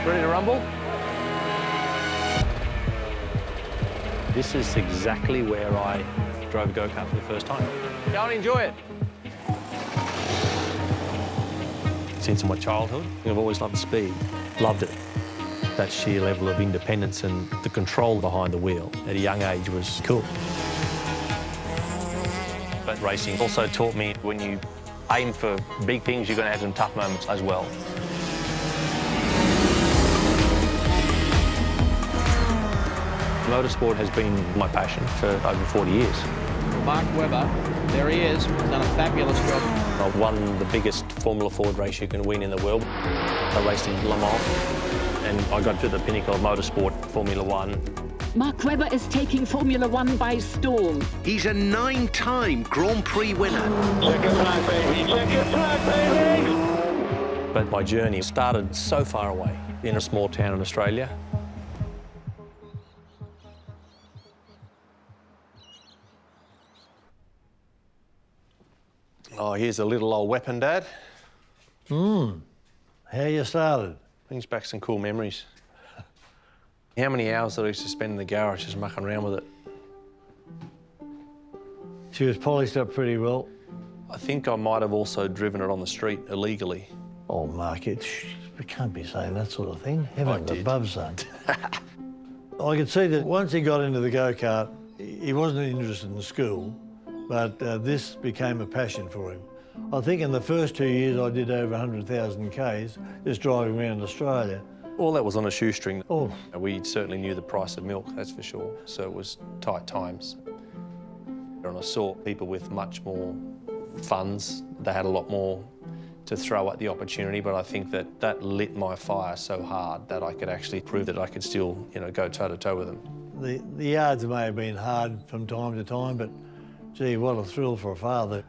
Ready to rumble? This is exactly where I drove a go-kart for the first time. Go and enjoy it. Since my childhood, I've always loved speed, loved it. That sheer level of independence and the control behind the wheel at a young age was cool. But racing also taught me when you aim for big things, you're going to have some tough moments as well. Motorsport has been my passion for over 40 years. Mark Webber, there he is, he's done a fabulous job. I've won the biggest Formula Ford race you can win in the world. I raced in Le Mans, and I got to the pinnacle of motorsport, Formula One. Mark Webber is taking Formula One by storm. He's a 9-time Grand Prix winner. Checker flag, baby. Checker flag, baby. But my journey started so far away in a small town in Australia. Oh, here's a little old weapon, Dad. How you started? Brings back some cool memories. How many hours did I used to spend in the garage just mucking around with it? She was polished up pretty well. I think I might have also driven it on the street illegally. Oh, Mark, you can't be saying that sort of thing. Heaven did. above, son. I could see that once he got into the go-kart, he wasn't interested in school, but this became a passion for him. I think in the first 2 years I did over 100,000 Ks just driving around Australia. All that was on a shoestring. Oh. We certainly knew the price of milk, that's for sure, so it was tight times. And I saw people with much more funds. They had a lot more to throw at the opportunity, but I think that lit my fire so hard that I could actually prove that I could still, go toe-to-toe with them. The yards may have been hard from time to time, but gee, what a thrill for a father.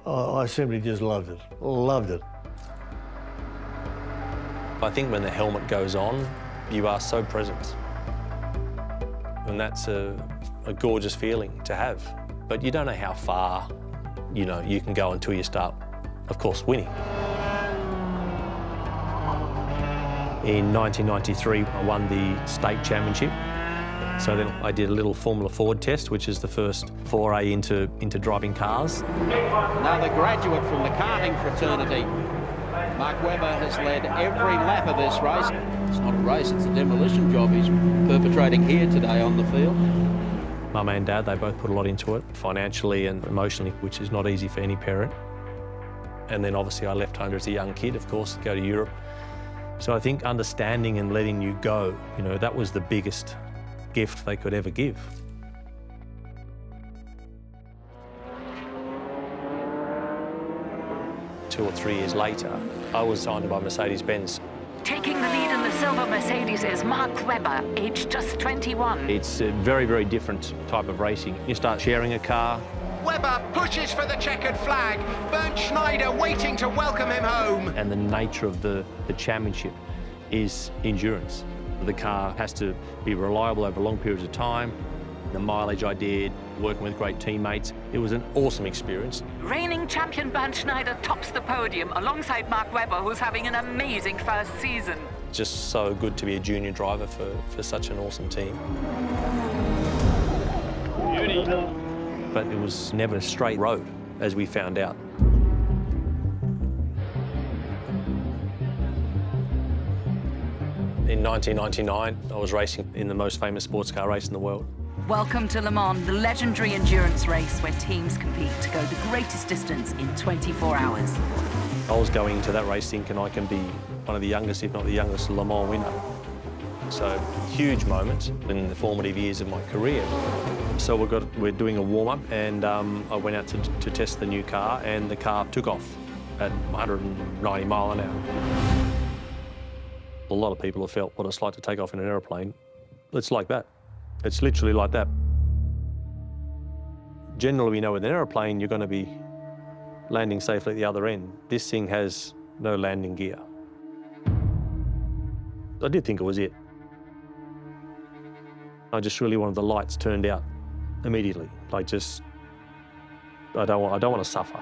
I simply just loved it, loved it. I think when the helmet goes on, you are so present. And that's a gorgeous feeling to have. But you don't know how far, you can go until you start, of course, winning. In 1993, I won the state championship. So then I did a little Formula Ford test, which is the first foray into driving cars. Another graduate from the karting fraternity. Mark Webber has led every lap of this race. It's not a race, it's a demolition job he's perpetrating here today on the field. Mum and Dad, they both put a lot into it, financially and emotionally, which is not easy for any parent. And then obviously I left home as a young kid, of course, to go to Europe. So I think understanding and letting you go, that was the biggest gift they could ever give. Two or 3 years later, I was signed by Mercedes-Benz. Taking the lead in the silver Mercedes is Mark Webber, aged just 21. It's a very, very different type of racing. You start sharing a car. Webber pushes for the checkered flag. Bernd Schneider waiting to welcome him home. And the nature of the championship is endurance. The car has to be reliable over long periods of time. The mileage I did, working with great teammates, it was an awesome experience. Reigning champion Bernd Schneider tops the podium alongside Mark Webber, who's having an amazing first season. Just so good to be a junior driver for such an awesome team. Beauty. But it was never a straight road, as we found out. In 1999, I was racing in the most famous sports car race in the world. Welcome to Le Mans, the legendary endurance race where teams compete to go the greatest distance in 24 hours. I was going into that race thinking I can be one of the youngest, if not the youngest, Le Mans winner. So, huge moment in the formative years of my career. So we're doing a warm-up, and I went out to test the new car, and the car took off at 190 mile an hour. A lot of people have felt what it's like to take off in an aeroplane. It's like that. It's literally like that. Generally, we know with an aeroplane, you're going to be landing safely at the other end. This thing has no landing gear. I did think it was it. I just really wanted the lights turned out immediately. I don't want to suffer.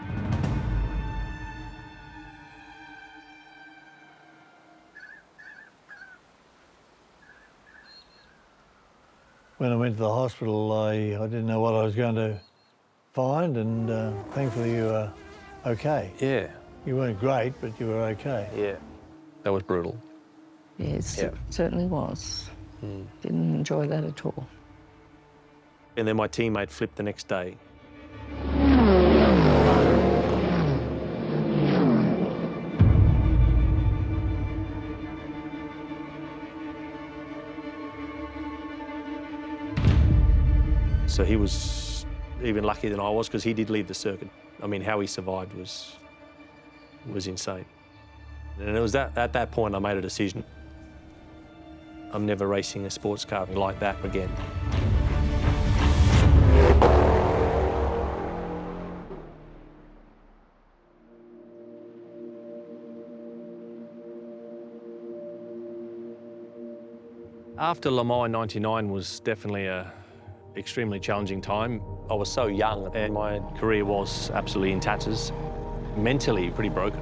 When I went to the hospital, I didn't know what I was going to find, and thankfully you were okay. Yeah, You weren't great, but you were okay. yeah. That was brutal. Yes, Yeah. it certainly was. Didn't enjoy that at all. And then my teammate flipped the next day. So he was even luckier than I was because he did leave the circuit. I mean, how he survived was insane. And it was at that point I made a decision. I'm never racing a sports car like that again. After Le Mans in '99 was definitely a extremely challenging time. I was so young and my career was absolutely in tatters, mentally pretty broken.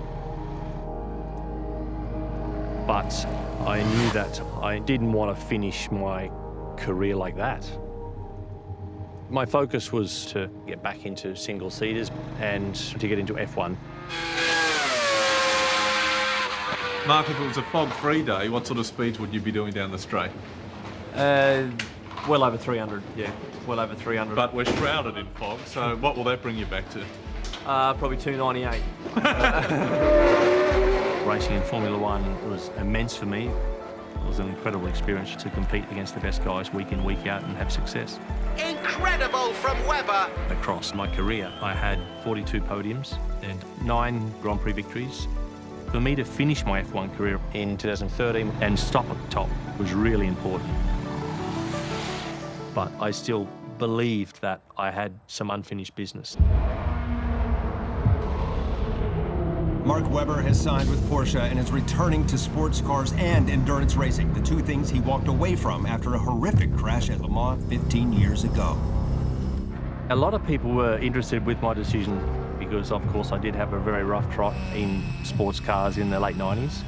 But I knew that I didn't want to finish my career like that. My focus was to get back into single-seaters and to get into F1. Mark, if it was a fog-free day, what sort of speeds would you be doing down the straight? Well over 300, yeah. Well over 300. But we're shrouded in fog, so what will that bring you back to? Probably 298. Racing in Formula One was immense for me. It was an incredible experience to compete against the best guys week in, week out and have success. Incredible from Webber. Across my career, I had 42 podiums and 9 Grand Prix victories. For me to finish my F1 career in 2013 and stop at the top was really important. But I still believed that I had some unfinished business. Mark Webber has signed with Porsche and is returning to sports cars and endurance racing, the two things he walked away from after a horrific crash at Le Mans 15 years ago. A lot of people were interested with my decision because, of course, I did have a very rough trot in sports cars in the late 90s.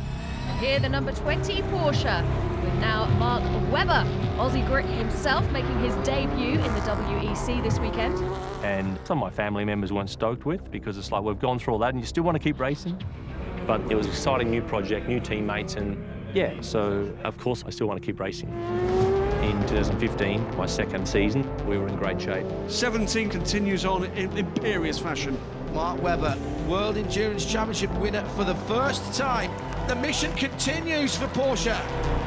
And here the number 20 Porsche, with now Mark Webber, Aussie Grit himself, making his debut in the WEC this weekend. And some of my family members weren't stoked with because it's like, we've gone through all that and you still want to keep racing? But it was an exciting new project, new teammates, and yeah, so of course I still want to keep racing. In 2015, my second season, we were in great shape. 17 continues on in imperious fashion. Mark Webber, World Endurance Championship winner for the first time. The mission continues for Porsche.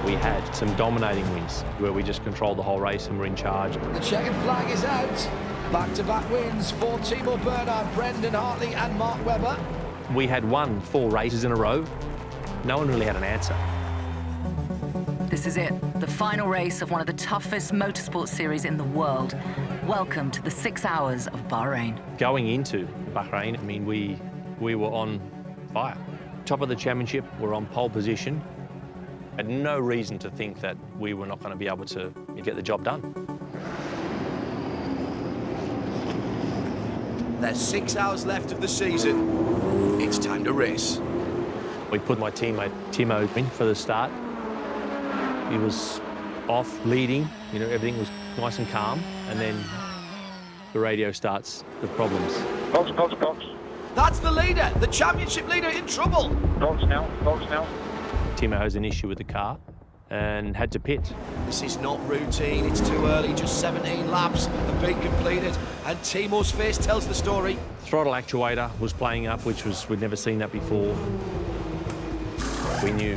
We had some dominating wins where we just controlled the whole race and were in charge. The checkered flag is out. Back-to-back wins for Timo Bernhard, Brendan Hartley and Mark Webber. We had won 4 races in a row. No one really had an answer. This is it, the final race of one of the toughest motorsport series in the world. Welcome to the 6 hours of Bahrain. Going into Bahrain, I mean, we were on fire. Top of the championship, we're on pole position. Had no reason to think that we were not going to be able to get the job done. There's 6 hours left of the season. It's time to race. We put my teammate Timo in for the start. He was off, leading, you know, everything was nice and calm, and then the radio starts, the problems. Box. That's the leader, the championship leader in trouble. Box now. Timo has an issue with the car and had to pit. This is not routine, it's too early, just 17 laps have been completed, and Timo's face tells the story. Throttle actuator was playing up, we'd never seen that before. We knew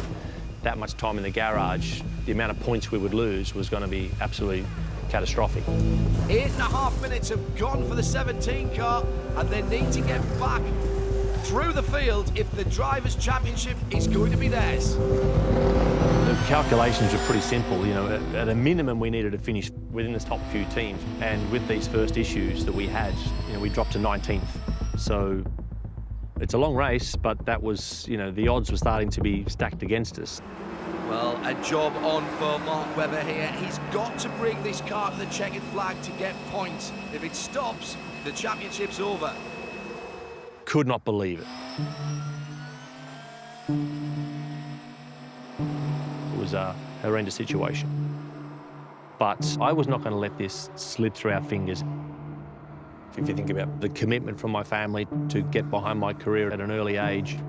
that much time in the garage, the amount of points we would lose was going to be absolutely catastrophic. 8.5 minutes have gone for the 17 car, and they need to get back through the field if the Drivers' Championship is going to be theirs. The calculations are pretty simple. You know, at a minimum, we needed to finish within the top few teams. And with these first issues that we had, you know, we dropped to 19th. So it's a long race, but that was, you know, the odds were starting to be stacked against us. Well, a job on for Mark Webber here. He's got to bring this car to the checkered flag to get points. If it stops, the championship's over. Could not believe it. It was a horrendous situation. But I was not going to let this slip through our fingers. If you think about the commitment from my family to get behind my career at an early age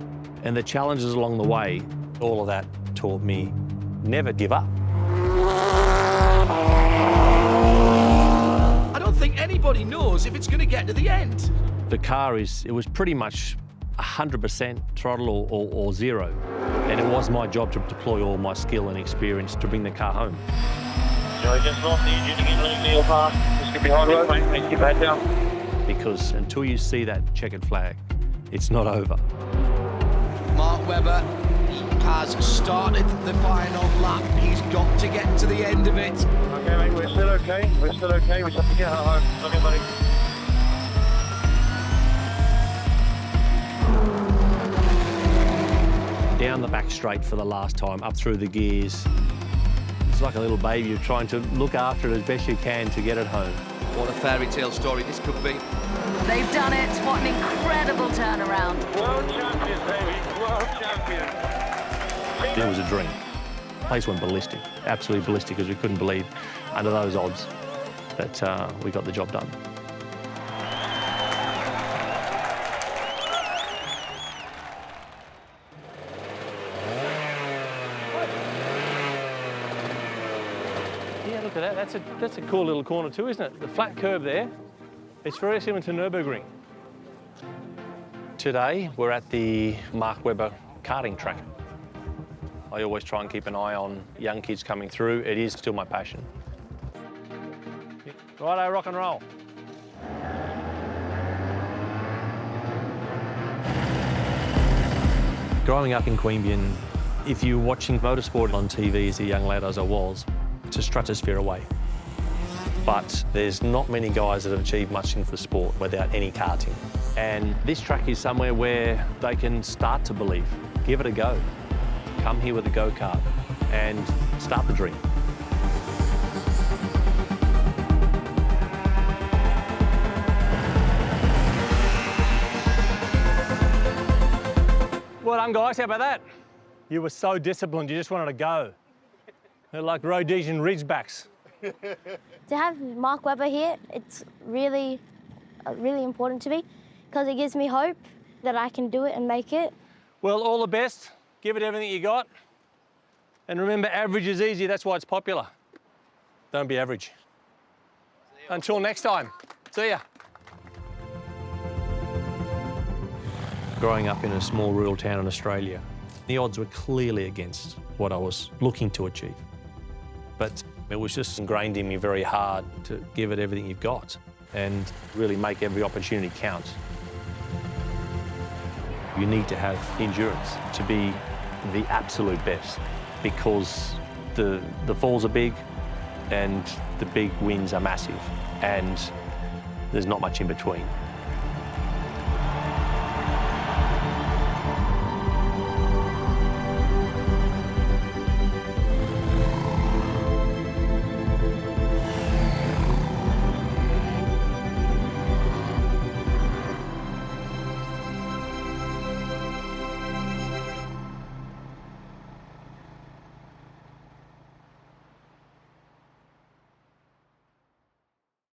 and the challenges along the way, all of that taught me never give up. I don't think anybody knows if it's going to get to the end. The car it was pretty much 100% throttle or zero. And it was my job to deploy all my skill and experience to bring the car home. Joey, just lost the engine again, leaving Neil Park. Just get behind road, mate. Keep your head down. Because until you see that checkered flag, it's not over. Mark Webber, he has started the final lap. He's got to get to the end of it. Okay, mate, we're still okay. We're still okay. We just have to get home. Okay, buddy. Down the back straight for the last time, up through the gears. It's like a little baby. You're trying to look after it as best you can to get it home. What a fairy tale story this could be. They've done it. What an incredible turnaround. World champions, baby. World champions. It was a dream. The place went ballistic, absolutely ballistic, because we couldn't believe under those odds that we got the job done. Yeah, look at that. That's a cool little corner too, isn't it? The flat curve there. It's very similar to Nürburgring. Today, we're at the Mark Webber karting track. I always try and keep an eye on young kids coming through. It is still my passion. Righto, rock and roll. Growing up in Queanbeyan, if you're watching motorsport on TV as a young lad as I was, it's a stratosphere away. But there's not many guys that have achieved much in the sport without any karting. And this track is somewhere where they can start to believe. Give it a go. Come here with a go-kart and start the dream. Well done, guys. How about that? You were so disciplined, you just wanted to go. They're like Rhodesian Ridgebacks. To have Mark Webber here, it's really important to me because it gives me hope that I can do it and make it. Well, all the best. Give it everything you got. And remember, average is easy. That's why it's popular. Don't be average. Until next time. See ya. Growing up in a small rural town in Australia, the odds were clearly against what I was looking to achieve. But it was just ingrained in me very hard to give it everything you've got and really make every opportunity count. You need to have endurance to be the absolute best because the falls are big and the big wins are massive and there's not much in between.